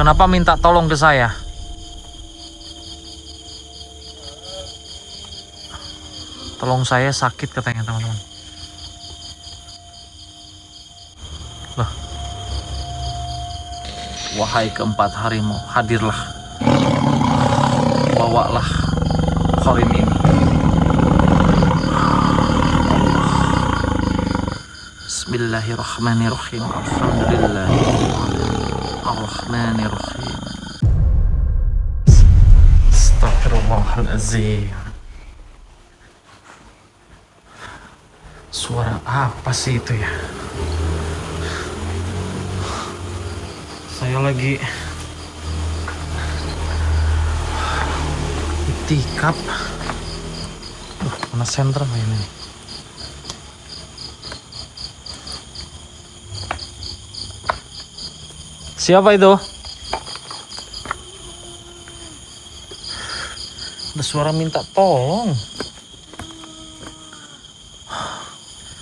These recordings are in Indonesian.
Kenapa minta tolong ke saya? Tolong saya, sakit katanya teman-teman. Lah. Wahai keempat harimau, hadirlah. Bawalah Qorin ini. Bismillahirrahmanirrahim. Alhamdulillah. Ar-Rahmanirrahim. Astagfirullahaladzim. Suara apa sih itu ya? Saya lagi itikaf. Mana senter ini? Siapa itu? Ada suara minta tolong.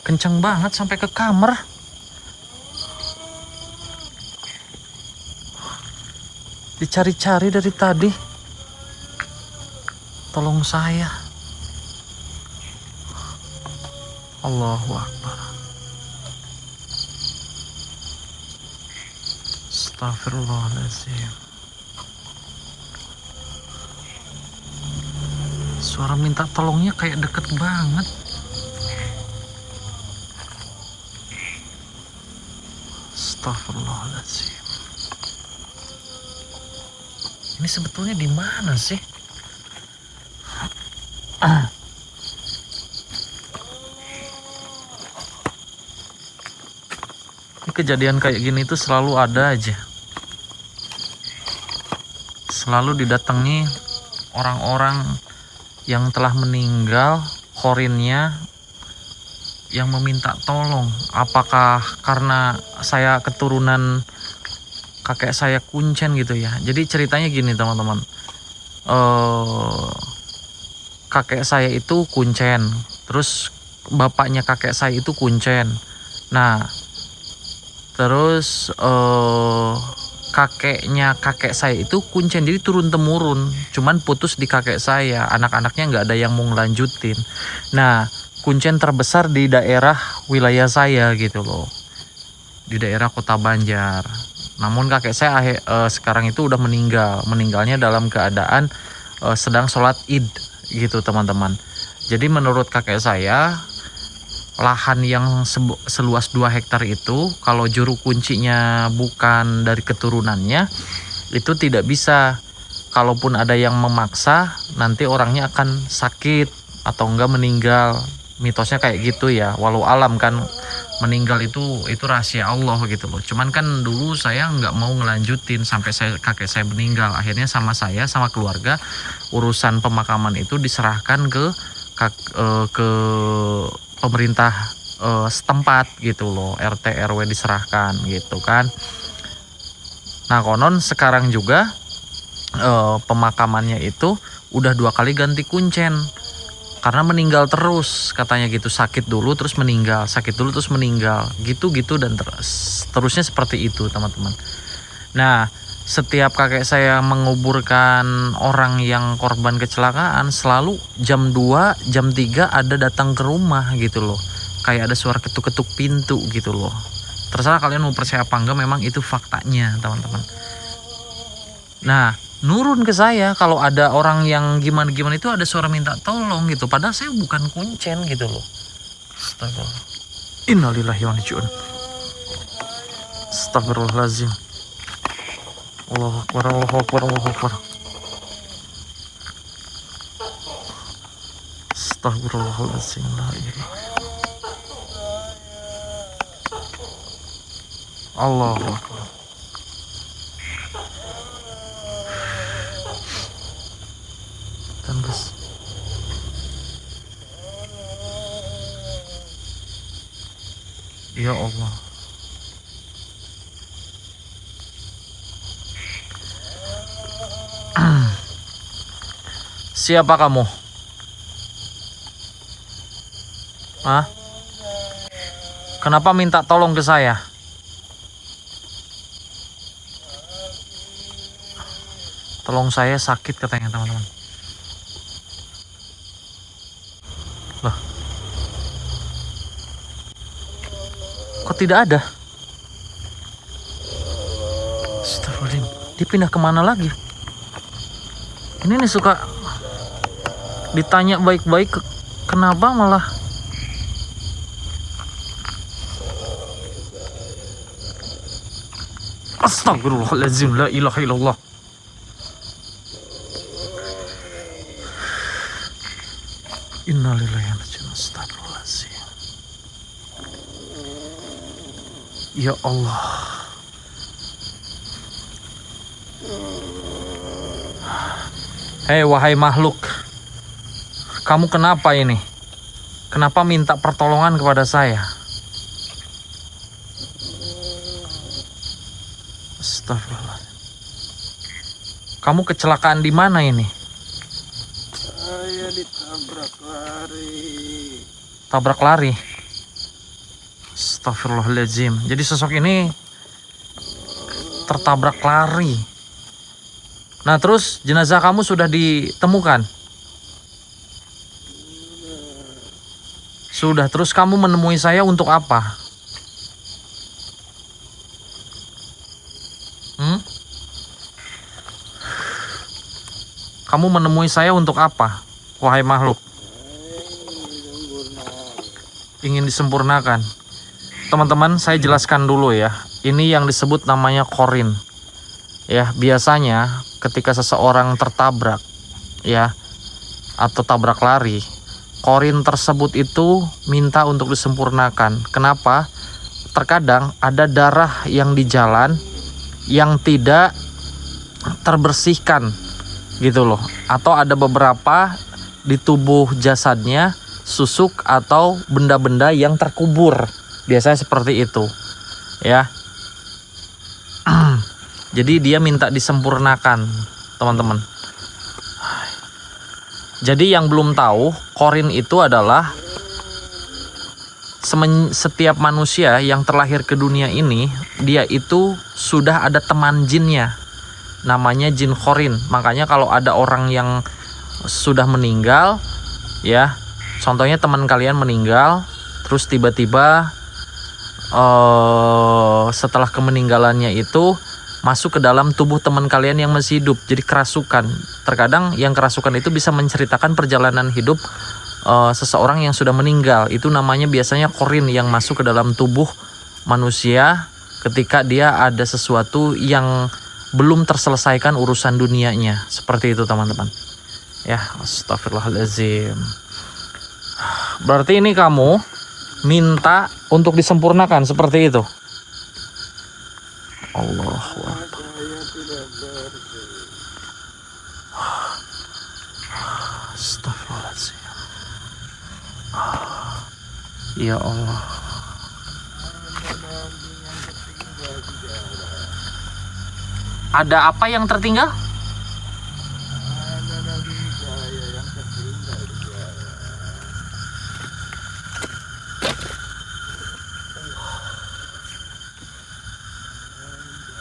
Kencang banget sampai ke kamar. Dicari-cari dari tadi. Tolong saya. Allahu Akbar. Astagfirullahaladzim. Suara minta tolongnya kayak deket banget. Astagfirullahaladzim. Ini sebetulnya di mana sih? Ini kejadian kayak gini tuh selalu ada aja. Selalu didatangi orang-orang yang telah meninggal, Qorinnya yang meminta tolong. Apakah karena saya keturunan kakek saya kuncen gitu ya? Jadi ceritanya gini teman-teman, kakek saya itu kuncen, terus bapaknya kakek saya itu kuncen. Nah, terus kakeknya kakek saya itu kuncen, jadi turun temurun. Cuman putus di kakek saya, anak-anaknya nggak ada yang mau ngelanjutin. Nah, kuncen terbesar di daerah wilayah saya gitu loh, di daerah Kota Banjar. Namun kakek saya sekarang itu udah meninggalnya dalam keadaan sedang sholat id gitu teman-teman. Jadi menurut kakek saya, lahan yang seluas 2 hektar itu, kalau juru kuncinya bukan dari keturunannya, itu tidak bisa. Kalaupun ada yang memaksa, nanti orangnya akan sakit atau enggak meninggal. Mitosnya kayak gitu ya, walau alam kan, meninggal itu rahasia Allah gitu loh. Cuman kan dulu saya nggak mau ngelanjutin sampai kakek saya meninggal. Akhirnya sama saya, sama keluarga, urusan pemakaman itu diserahkan ke pemerintah setempat gitu loh, RT RW diserahkan gitu kan. Nah konon sekarang juga pemakamannya itu udah 2 kali ganti kuncen. Karena meninggal terus katanya gitu, sakit dulu terus meninggal, sakit dulu terus meninggal, gitu-gitu dan terusnya seperti itu teman-teman. Nah, setiap kakek saya menguburkan orang yang korban kecelakaan, selalu jam 2, jam 3 ada datang ke rumah gitu loh. Kayak ada suara ketuk-ketuk pintu gitu loh. Terserah kalian mau percaya apa enggak, memang itu faktanya teman-teman. Nah, nurun ke saya kalau ada orang yang gimana-gimana itu ada suara minta tolong gitu, padahal saya bukan kuncen gitu loh. Astagfirullah. Innalillahi wa inna ilaihi raji'un. Astagfirullahaladzim. Allahu Akbar, Allahu Akbar, Allahu Akbar. Astagfirullahaladzim. La ilaha. Allahu Akbar. Guys, ya Allah, siapa kamu? Hah? Kenapa minta tolong ke saya? Tolong saya, sakit katanya teman-teman. Loh, kok tidak ada? Astagfirullahaladzim. Dia pindah kemana lagi? Ini nih suka ditanya baik-baik, kenapa malah astagfirullahaladzim, la ilaha illallah. Innalillahi wa inna ilaihi raji'un. Astagfirullahaladzim. Ya Allah. Hei wahai makhluk, kamu kenapa ini? Kenapa minta pertolongan kepada saya? Astagfirullahaladzim. Kamu kecelakaan di mana ini? Saya ditabrak lari. Tabrak lari. Astagfirullahaladzim. Jadi sosok ini tertabrak lari. Nah terus jenazah kamu sudah ditemukan? Sudah. Terus kamu menemui saya untuk apa? Kamu menemui saya untuk apa, wahai makhluk? Ingin disempurnakan. Teman-teman, saya jelaskan dulu ya. Ini yang disebut namanya qorin. Ya, biasanya ketika seseorang tertabrak, ya, atau tabrak lari, qorin tersebut itu minta untuk disempurnakan. Kenapa? Terkadang ada darah yang di jalan yang tidak terbersihkan, gitu loh. Atau ada beberapa di tubuh jasadnya susuk atau benda-benda yang terkubur. Biasanya seperti itu, ya. Jadi dia minta disempurnakan, teman-teman. Jadi yang belum tahu, qorin itu adalah setiap manusia yang terlahir ke dunia ini, dia itu sudah ada teman jinnya, namanya jin qorin. Makanya kalau ada orang yang sudah meninggal, ya, contohnya teman kalian meninggal, terus tiba-tiba setelah kemeninggalannya itu masuk ke dalam tubuh teman kalian yang masih hidup, jadi kerasukan. Terkadang yang kerasukan itu bisa menceritakan perjalanan hidup seseorang yang sudah meninggal. Itu namanya biasanya qorin yang masuk ke dalam tubuh manusia ketika dia ada sesuatu yang belum terselesaikan urusan dunianya. Seperti itu teman-teman. Ya, astagfirullahaladzim. Berarti ini kamu minta untuk disempurnakan seperti itu. Allahu Akbar. Astagfirullahaladzim. Ya Allah. Ada apa yang tertinggal?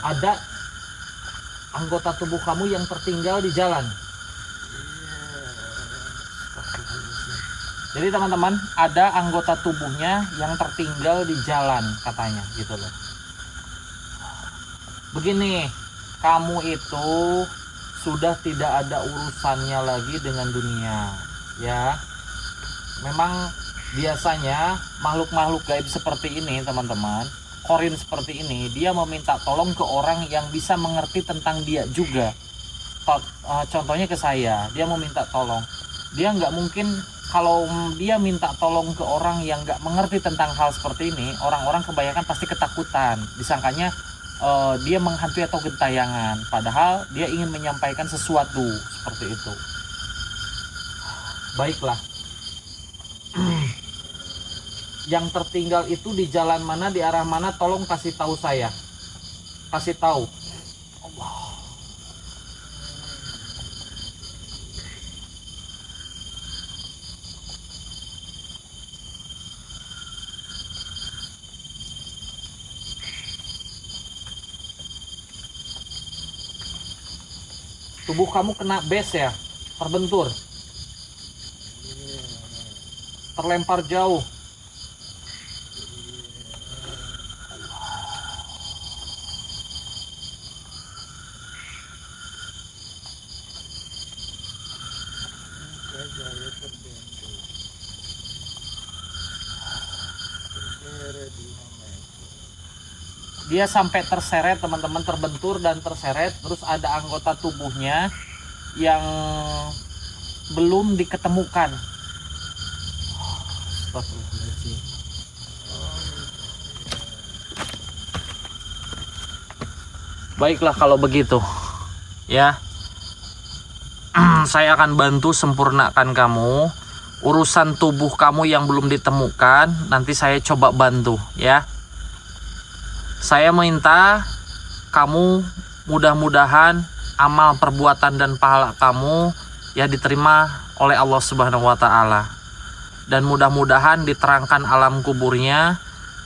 Ada anggota tubuh kamu yang tertinggal di jalan. Jadi teman-teman, ada anggota tubuhnya yang tertinggal di jalan katanya, gitu loh. Begini, kamu itu sudah tidak ada urusannya lagi dengan dunia, ya. Memang biasanya makhluk-makhluk gaib seperti ini, teman-teman, qorin seperti ini, dia meminta tolong ke orang yang bisa mengerti tentang dia juga. Contohnya ke saya, dia meminta tolong. Dia nggak mungkin, kalau dia minta tolong ke orang yang nggak mengerti tentang hal seperti ini, orang-orang kebanyakan pasti ketakutan, disangkanya dia menghantui atau gentayangan, padahal dia ingin menyampaikan sesuatu seperti itu. Baiklah. Yang tertinggal itu di jalan mana, di arah mana, tolong kasih tahu saya. Kasih tahu. Allah. Tubuh kamu kena bes ya, terbentur, terlempar jauh. Saya terbentuk. Terseret 5 meter. Dia sampai terseret teman-teman, terbentur dan terseret. Terus ada anggota tubuhnya yang belum diketemukan. Astagfirullahaladzim. Baiklah kalau begitu ya, saya akan bantu sempurnakan kamu. Urusan tubuh kamu yang belum ditemukan nanti saya coba bantu ya. Saya minta kamu mudah-mudahan amal perbuatan dan pahala kamu ya diterima oleh Allah Subhanahu wa taala. Dan mudah-mudahan diterangkan alam kuburnya,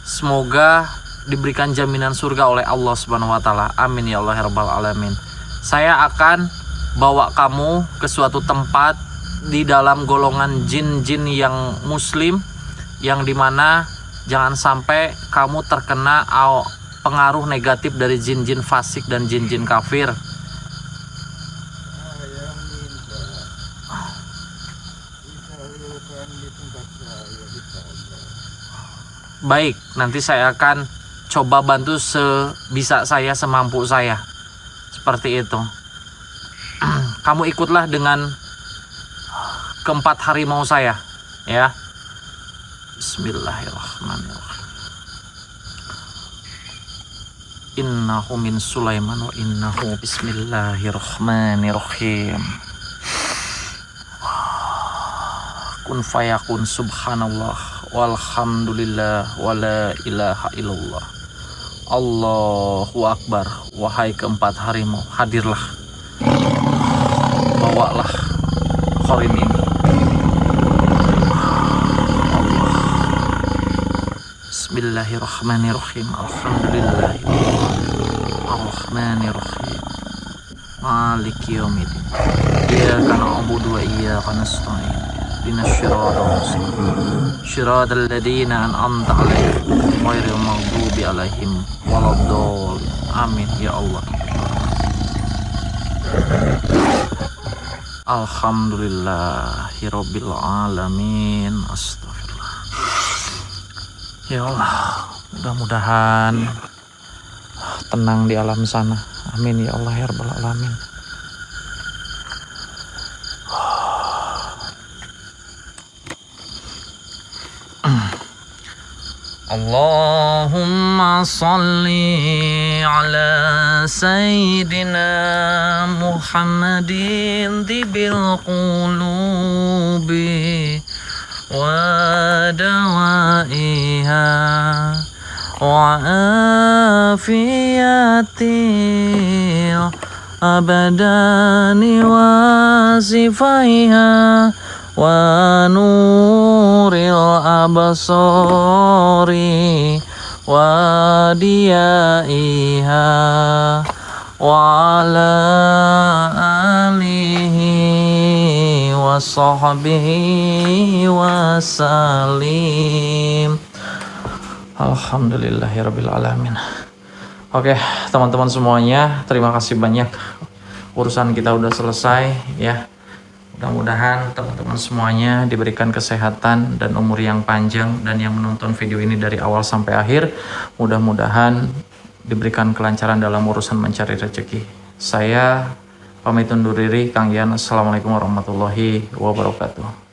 semoga diberikan jaminan surga oleh Allah Subhanahu wa taala. Amin ya Allah ya rabbal alamin. Saya akan bawa kamu ke suatu tempat di dalam golongan jin-jin yang muslim, yang dimana jangan sampai kamu terkena pengaruh negatif dari jin-jin fasik dan jin-jin kafir. Saya minta disalurkan di tempat saya di Sabah. Baik, nanti saya akan coba bantu sebisa saya, semampu saya. Seperti itu. Kamu ikutlah dengan keempat harimau saya ya. Bismillahirrahmanirrahim. Innahu min Sulaiman wa innahu bismillahirrahmanirrahim. Kun fayakun, subhanallah walhamdulillah wala ilaha illallah. Allahu akbar. Wahai keempat harimau, hadirlah, bawalah korin ini. Bismillahirrahmanirrahim. Alhamdulillah Ar-Rahmanirrahim Maliki yaumiddin. Iyyaka na'budu wa iyyaka nasta'in. Ihdinas siratal mustaqim. Shiratal ladzina an'amta 'alaihim ghairil maghdubi 'alaihim waladdallin. Amin ya Allah. Alhamdulillahirabbil alamin. Astagfirullah. Ya Allah, mudah-mudahan tenang di alam sana. Amin ya Allah ya rabbal alamin. Allahumma salli ala sayyidina Muhammadin tibil qulubi wa dawaiha wa afiyatil abadani wa sifaiha wa nuril abasari wa diyaiha wa ala alihi wa sahbihi wa salim. Alhamdulillahirabbil alamin. Oke, teman-teman semuanya, terima kasih banyak. Urusan kita udah selesai ya. Mudah-mudahan teman-teman semuanya diberikan kesehatan dan umur yang panjang, dan yang menonton video ini dari awal sampai akhir mudah-mudahan diberikan kelancaran dalam urusan mencari rezeki. Saya pamit undur diri, Kang Yan. Assalamualaikum warahmatullahi wabarakatuh.